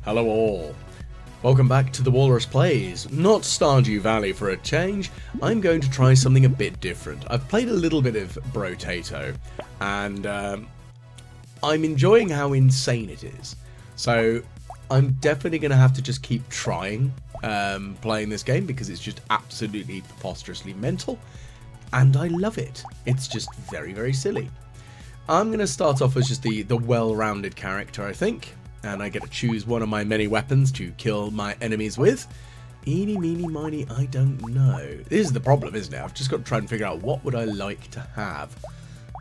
Hello all. Welcome back to the Walrus Plays. Not Stardew Valley for a change. I'm going to try something a bit different. I've played a little bit of Brotato, and I'm enjoying how insane it is. So I'm definitely going to have to just keep trying playing this game because it's just absolutely preposterously mental, and I love it. It's just very, very silly. I'm going to start off as just the well-rounded character, I think. And I get to choose one of my many weapons to kill my enemies with. Eeny, meeny, miny, I don't know. This is the problem, isn't it? I've just got to try and figure out what would I like to have.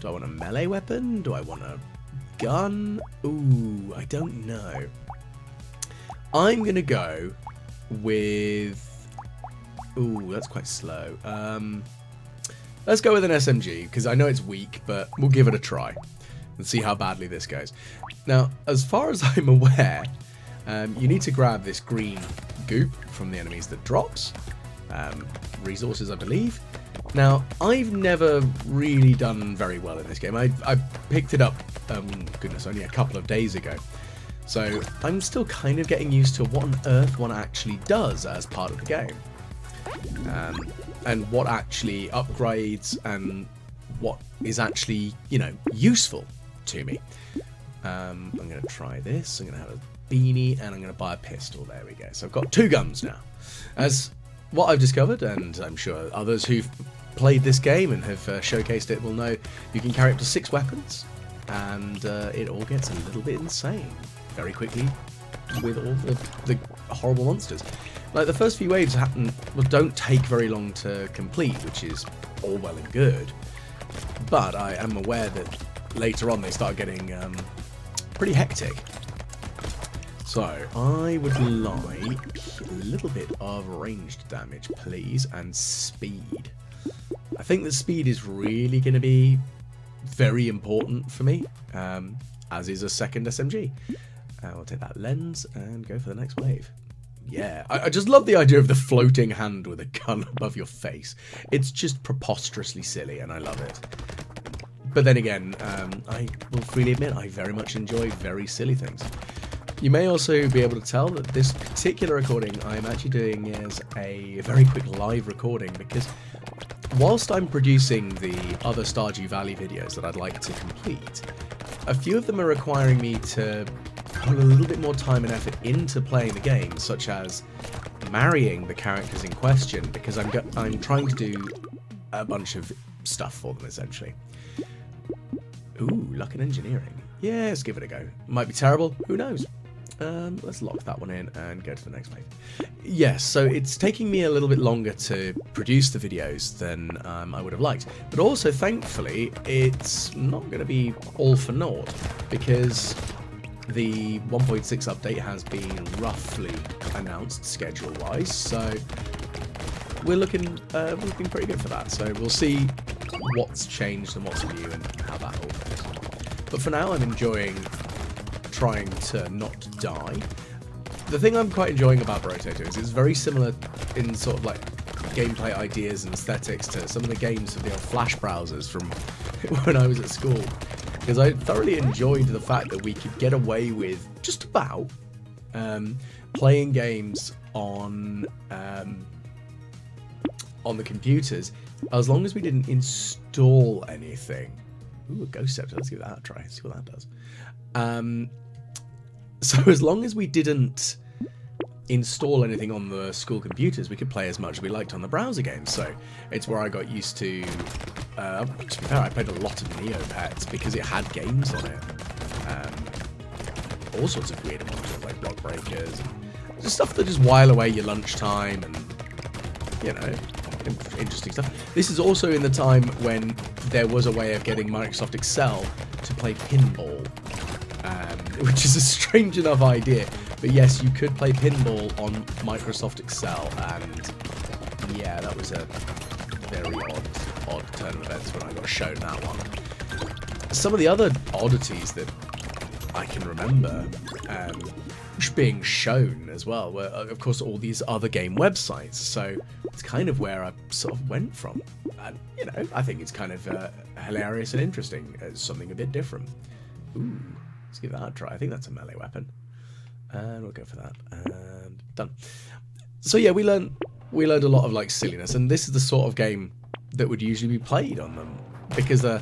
Do I want a melee weapon? Do I want a gun? Ooh, I don't know. I'm going to go with... Ooh, that's quite slow. Let's go with an SMG, because I know it's weak, but we'll give it a try and see how badly this goes. Now, as far as I'm aware, you need to grab this green goop from the enemies that drops. Resources, I believe. Now, I've never really done very well in this game. I picked it up, goodness, only a couple of days ago. So I'm still kind of getting used to what on earth one actually does as part of the game. And what actually upgrades and what is actually, you know, useful to me. I'm going to try this. I'm going to have a beanie and I'm going to buy a pistol. There we go. So I've got two guns now. As what I've discovered, and I'm sure others who've played this game and have showcased it will know, you can carry up to 6 weapons, and it all gets a little bit insane very quickly with all the horrible monsters. Like, the first few waves don't take very long to complete, which is all well and good. But I am aware that later on they start getting pretty hectic. So I would like a little bit of ranged damage, please, and speed. I think that speed is really going to be very important for me, as is a second SMG. I'll take that lens and go for the next wave. Yeah, I just love the idea of the floating hand with a gun above your face. It's just preposterously silly, and I love it. But then again, I will freely admit I very much enjoy very silly things. You may also be able to tell that this particular recording I'm actually doing is a very quick live recording, because whilst I'm producing the other Stardew Valley videos that I'd like to complete, a few of them are requiring me to put a little bit more time and effort into playing the game, such as marrying the characters in question, because I'm trying to do a bunch of stuff for them, essentially. Ooh, luck and engineering. Yeah, let's give it a go. Might be terrible, who knows? Let's lock that one in and go to the next place. Yes, so it's taking me a little bit longer to produce the videos than I would have liked. But also, thankfully, it's not going to be all for naught, because the 1.6 update has been roughly announced schedule-wise, so we're looking pretty good for that. So we'll see what's changed and what's new and how that all goes. But for now, I'm enjoying trying to not die. The thing I'm quite enjoying about Brotato is it's very similar in sort of like gameplay ideas and aesthetics to some of the games of the old Flash browsers from when I was at school. Because I thoroughly enjoyed the fact that we could get away with just about playing games on the computers, as long as we didn't install anything. Ooh, a ghost scepter. Let's give that a try. See what that does. So as long as we didn't install anything on the school computers, we could play as much as we liked on the browser games. So it's where I got used to be fair, I played a lot of Neopets because it had games on it. All sorts of weird ones, like block breakers, and just stuff that just while away your lunchtime, and you know, interesting stuff. This is also in the time when there was a way of getting Microsoft Excel to play pinball, which is a strange enough idea. But yes, you could play pinball on Microsoft Excel, and yeah, that was a very odd turn of events when I got shown that one. Some of the other oddities that I can remember being shown as well were, of course, all these other game websites. So it's kind of where I sort of went from. And, you know, I think it's kind of hilarious and interesting as something a bit different. Ooh, let's give that a try. I think that's a melee weapon. And we'll go for that. And done. So yeah, we learned a lot of like silliness, and this is the sort of game that would usually be played on them because a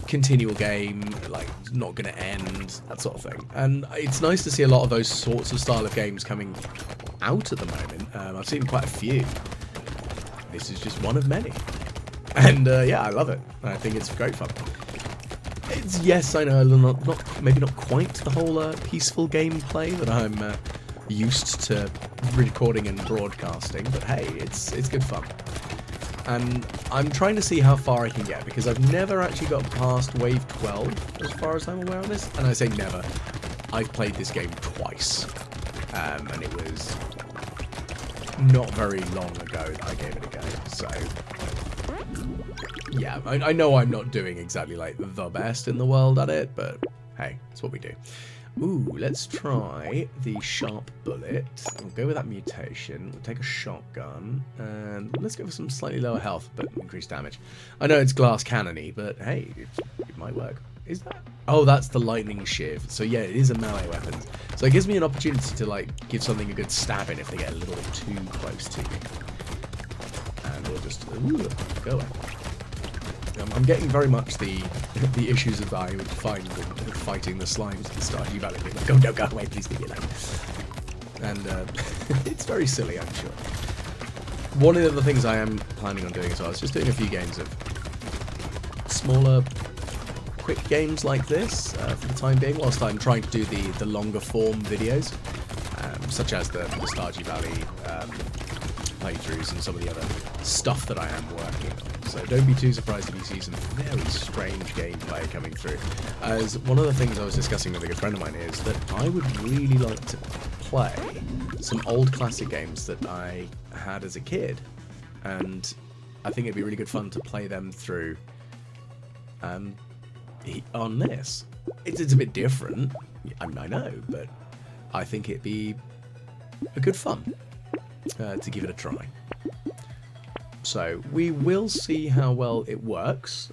continual game, like not going to end, that sort of thing. And it's nice to see a lot of those sorts of style of games coming out at the moment. I've seen quite a few. This is just one of many, and yeah, I love it. I think it's great fun. It's, yes, I know, maybe not quite the whole peaceful gameplay that I'm used to recording and broadcasting, but hey, it's good fun. And I'm trying to see how far I can get, because I've never actually got past wave 12, as far as I'm aware of this. And I say never. I've played this game twice, and it was not very long ago that I gave it a go, so yeah, I know I'm not doing exactly like the best in the world at it, but hey, it's what we do. Ooh, let's try the sharp bullet. We'll go with that mutation. We'll take a shotgun, and let's go for some slightly lower health, but increased damage. I know it's glass cannony, but hey, it might work. Is that? Oh, that's the lightning shiv. So yeah, it is a melee weapon. So it gives me an opportunity to like give something a good stab in if they get a little bit too close to me. And we'll just go away. I'm getting very much the issues that I would find when fighting the slimes at the Stardew Valley. Like, go away, please leave me alone. And it's very silly, I'm sure. One of the things I am planning on doing as well is just doing a few games of smaller, quick games like this for the time being, whilst I'm trying to do the longer form videos, such as the Stardew Valley playthroughs and some of the other stuff that I am working on. So don't be too surprised if you see some very strange gameplay coming through. As one of the things I was discussing with a good friend of mine is that I would really like to play some old classic games that I had as a kid, and I think it'd be really good fun to play them through on this. It's a bit different, I know, but I think it'd be a good fun to give it a try. So we will see how well it works,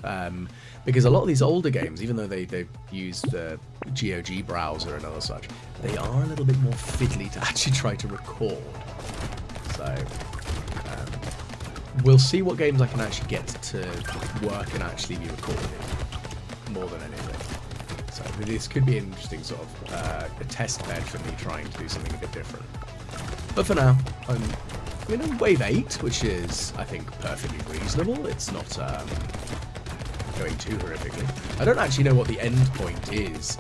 because a lot of these older games, even though they use the GOG browser and other such, they are a little bit more fiddly to actually try to record. So we'll see what games I can actually get to work and actually be recorded, more than anything. So this could be an interesting sort of a test bed for me trying to do something a bit different. But for now, I'm in wave 8, which is, I think, perfectly reasonable. It's not going too horrifically. I don't actually know what the end point is.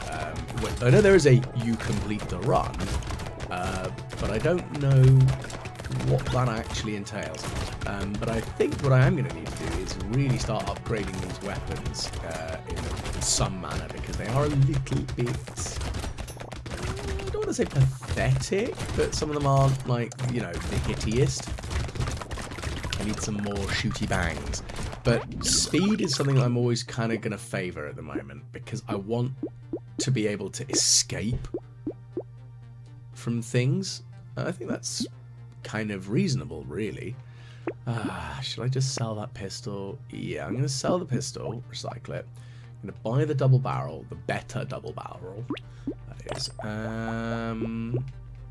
I know there is a you complete the run, but I don't know what that actually entails. But I think what I am going to need to do is really start upgrading these weapons in some manner, because they are a little bit, I don't want to say pathetic, but some of them aren't, like, you know, the hittiest. I need some more shooty bangs. But speed is something I'm always kind of going to favour at the moment, because I want to be able to escape from things. I think that's kind of reasonable, really. Should I just sell that pistol? Yeah, I'm going to sell the pistol, recycle it. I'm going to buy the double barrel, the better double barrel. That is.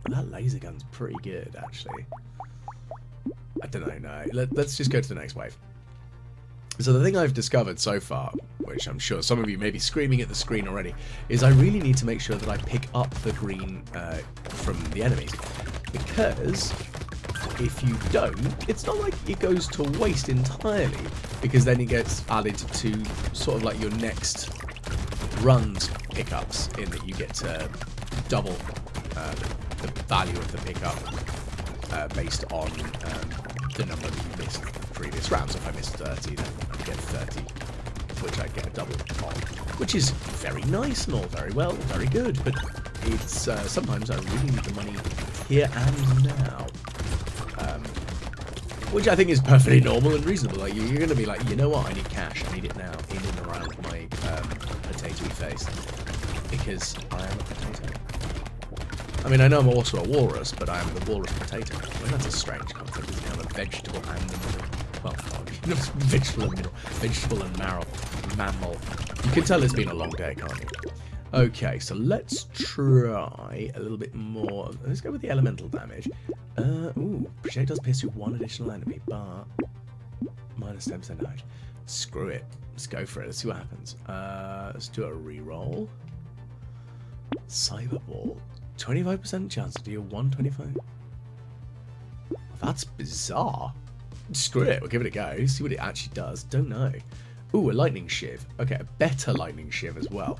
That laser gun's pretty good, actually. I don't know, no. Let's just go to the next wave. So the thing I've discovered so far, which I'm sure some of you may be screaming at the screen already, is I really need to make sure that I pick up the green from the enemies. Because if you don't, it's not like it goes to waste entirely, because then it gets added to sort of like your next run's pickups, in that you get to double the value of the pickup based on the number that you missed from the previous round. So if I missed 30, then I'd get 30, which I'd get a double on, which is very nice and all very well, very good, but it's sometimes I really need the money here and now. Which I think is perfectly normal and reasonable. Like, you're going to be like, you know what, I need cash, I need it now, in and around my potato face, because I am a potato. I mean, I know I'm also a walrus, but I am the walrus potato. I mean, that's a strange concept, isn't it? I'm a vegetable and a mineral. Well, vegetable and mineral. Vegetable and mammal. You can tell it's been a long day, can't you? Okay, so let's try a little bit more. Let's go with the elemental damage. Ooh, projectiles pierce through one additional enemy, but minus 10% damage. Screw it. Let's go for it. Let's see what happens. Let's do a reroll. Cyberball. 25% chance to deal 125. That's bizarre. Screw it. We'll give it a go. See what it actually does. Don't know. Ooh, a lightning shiv. Okay, a better lightning shiv as well.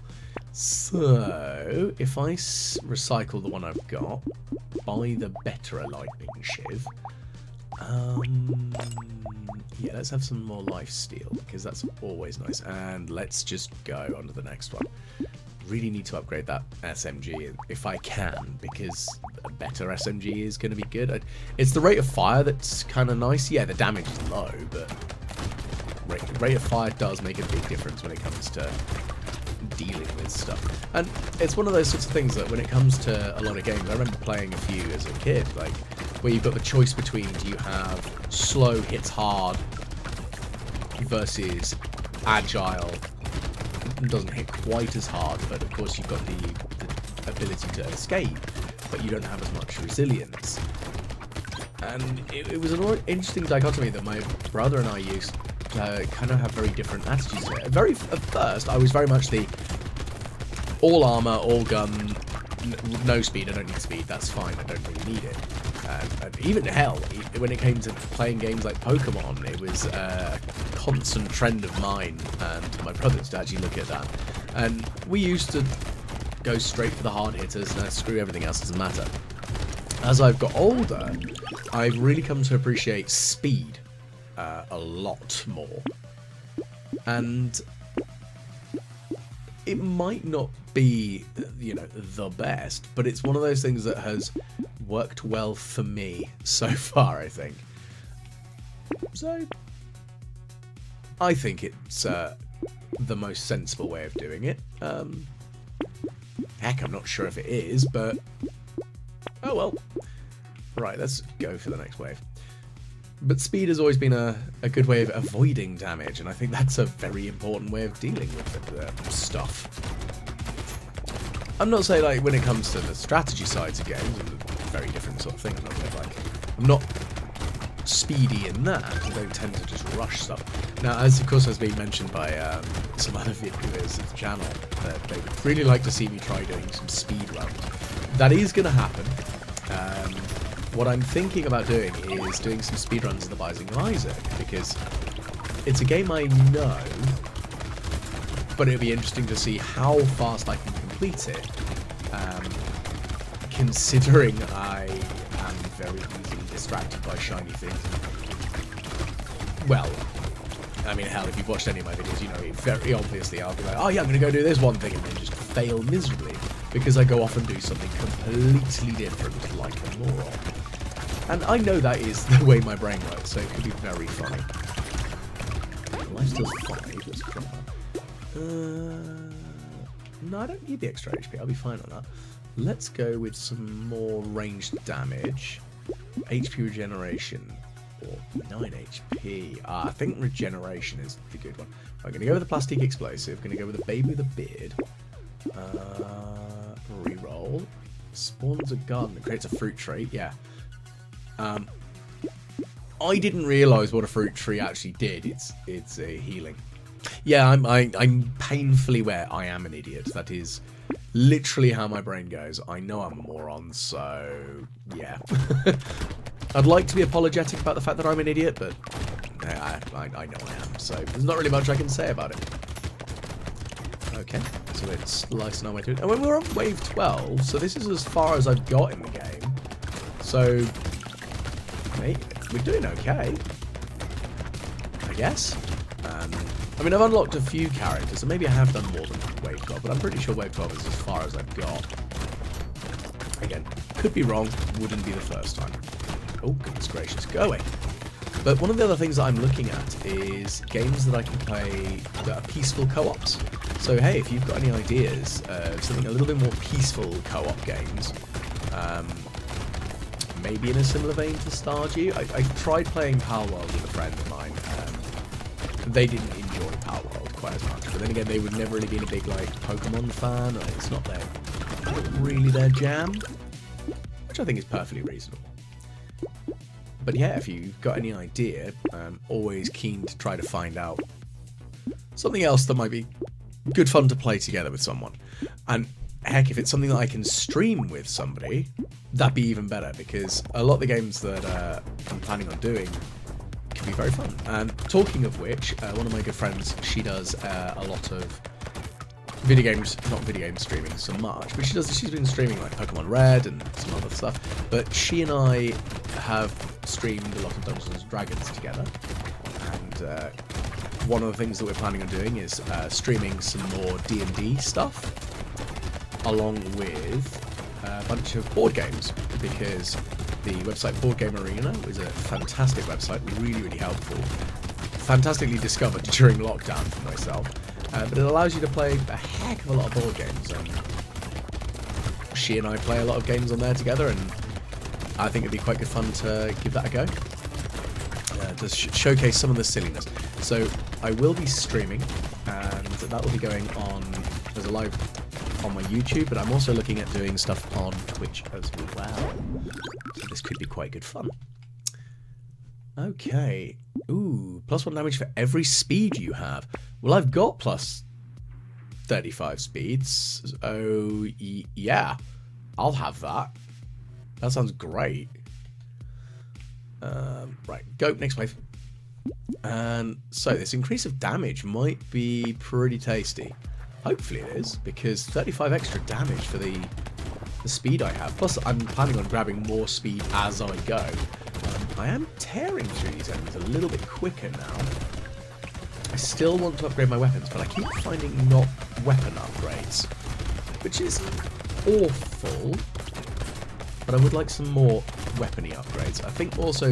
So, if I recycle the one I've got, buy the better lightning shiv. Yeah, let's have some more life steal, because that's always nice. And let's just go on to the next one. Really need to upgrade that SMG if I can, because a better SMG is going to be good. It's the rate of fire that's kind of nice. Yeah, the damage is low, but rate of fire does make a big difference when it comes to dealing with stuff. And it's one of those sorts of things that when it comes to a lot of games, I remember playing a few as a kid, like where you've got the choice between, do you have slow hits hard versus agile, doesn't hit quite as hard, but of course you've got the ability to escape, but you don't have as much resilience. And it was an interesting dichotomy that my brother and I used to kind of have very different attitudes to it. At first, I was very much the all armor, all gun, no speed. I don't need speed. That's fine. I don't really need it. And even hell, when it came to playing games like Pokemon, it was a constant trend of mine and my brothers to actually look at that. And we used to go straight for the hard hitters and screw everything else, doesn't matter. As I've got older, I've really come to appreciate speed a lot more. And it might not be, the best, but it's one of those things that has worked well for me so far, I think. So, I think it's the most sensible way of doing it. Heck, I'm not sure if it is, but oh well. Right, let's go for the next wave. But speed has always been a good way of avoiding damage, and I think that's a very important way of dealing with stuff. I'm not saying, like, when it comes to the strategy sides of games, it's a very different sort of thing. I'm not speedy in that. I don't tend to just rush stuff. Now, as of course has been mentioned by some other viewers of the channel, that they would really like to see me try doing some speed runs. That is going to happen. What I'm thinking about doing is doing some speedruns of the Binding of Isaac, because it's a game I know, but it'll be interesting to see how fast I can complete it, considering I am very easily distracted by shiny things. Well, I mean, hell, if you've watched any of my videos, you know, very obviously I'll be like, oh yeah, I'm going to go do this one thing, and then just fail miserably, because I go off and do something completely different, like a moron. And I know that is the way my brain works, so it could be very funny. Life's still 5, let's drop that. No, I don't need the extra HP, I'll be fine on that. Let's go with some more ranged damage. HP regeneration, or 9 HP. I think regeneration is the good one. I'm going to go with the plastic explosive, going to go with a baby with a beard. Reroll. Spawns a garden that creates a fruit tree, yeah. I didn't realise what a fruit tree actually did. It's a healing. Yeah, I'm painfully aware I am an idiot. That is literally how my brain goes. I know I'm a moron, so yeah. I'd like to be apologetic about the fact that I'm an idiot, but I know I am. So there's not really much I can say about it. Okay, so it's slicing our way through. And when we're on wave 12, so this is as far as I've got in the game. So we're doing okay, I guess. I mean, I've unlocked a few characters, so maybe I have done more than wave 12, but I'm pretty sure wave 12 is as far as I've got. Again, could be wrong, wouldn't be the first time. Oh, goodness gracious, go away. But one of the other things that I'm looking at is games that I can play that are peaceful co-ops. So hey, if you've got any ideas of something a little bit more peaceful co-op games, maybe in a similar vein to Stardew. I tried playing Palworld with a friend of mine. They didn't enjoy Palworld quite as much. But then again, they would never really been a big like Pokemon fan. It's not really their jam, which I think is perfectly reasonable. But yeah, if you've got any idea, I'm always keen to try to find out something else that might be good fun to play together with someone. And heck, if it's something that I can stream with somebody, that'd be even better, because a lot of the games that I'm planning on doing can be very fun. And talking of which, one of my good friends, she does a lot of video games, not video game streaming so much, but she's been streaming like Pokemon Red and some other stuff. But she and I have streamed a lot of Dungeons & Dragons together, and one of the things that we're planning on doing is streaming some more D&D stuff, along with a bunch of board games, because the website Board Game Arena is a fantastic website, really helpful, fantastically discovered during lockdown for myself, but it allows you to play a heck of a lot of board games, and she and I play a lot of games on there together, and I think it'd be quite good fun to give that a go, to showcase some of the silliness. So I will be streaming, and that will be going on as a live on my YouTube, but I'm also looking at doing stuff on Twitch as well. So this could be quite good fun. Okay. Ooh, +1 damage for every speed you have. Well, I've got plus 35 speeds. Oh, yeah. I'll have that. That sounds great. Right, go, next wave. And so this increase of damage might be pretty tasty. Hopefully it is, because 35 extra damage for the speed I have. Plus, I'm planning on grabbing more speed as I go. I am tearing through these enemies a little bit quicker now. I still want to upgrade my weapons, but I keep finding not weapon upgrades, which is awful. But I would like some more weapony upgrades. I think also,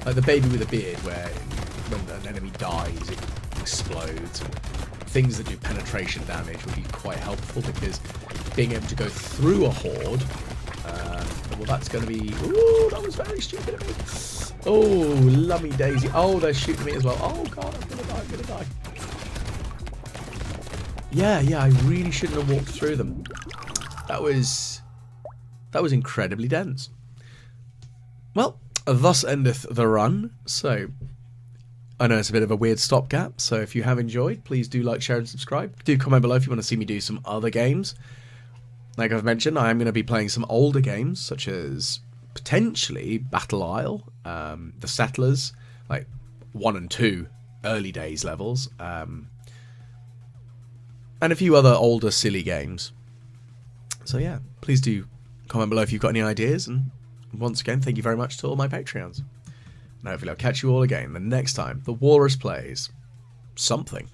like the baby with a beard, where when an enemy dies, it explodes. Things that do penetration damage would be quite helpful, because being able to go through a horde, well, that's going to be... Ooh, that was very stupid of me. Oh, lummy daisy. Oh, they're shooting me as well. Oh, God, I'm going to die. Yeah, I really shouldn't have walked through them. That was incredibly dense. Well, thus endeth the run. So, I know it's a bit of a weird stopgap, so if you have enjoyed, please do like, share, and subscribe. Do comment below if you want to see me do some other games. Like I've mentioned, I am going to be playing some older games, such as potentially Battle Isle, The Settlers, like 1 and 2 early days levels, and a few other older silly games. So yeah, please do comment below if you've got any ideas, and once again, thank you very much to all my Patreons. And hopefully I'll catch you all again the next time the Walrus plays something.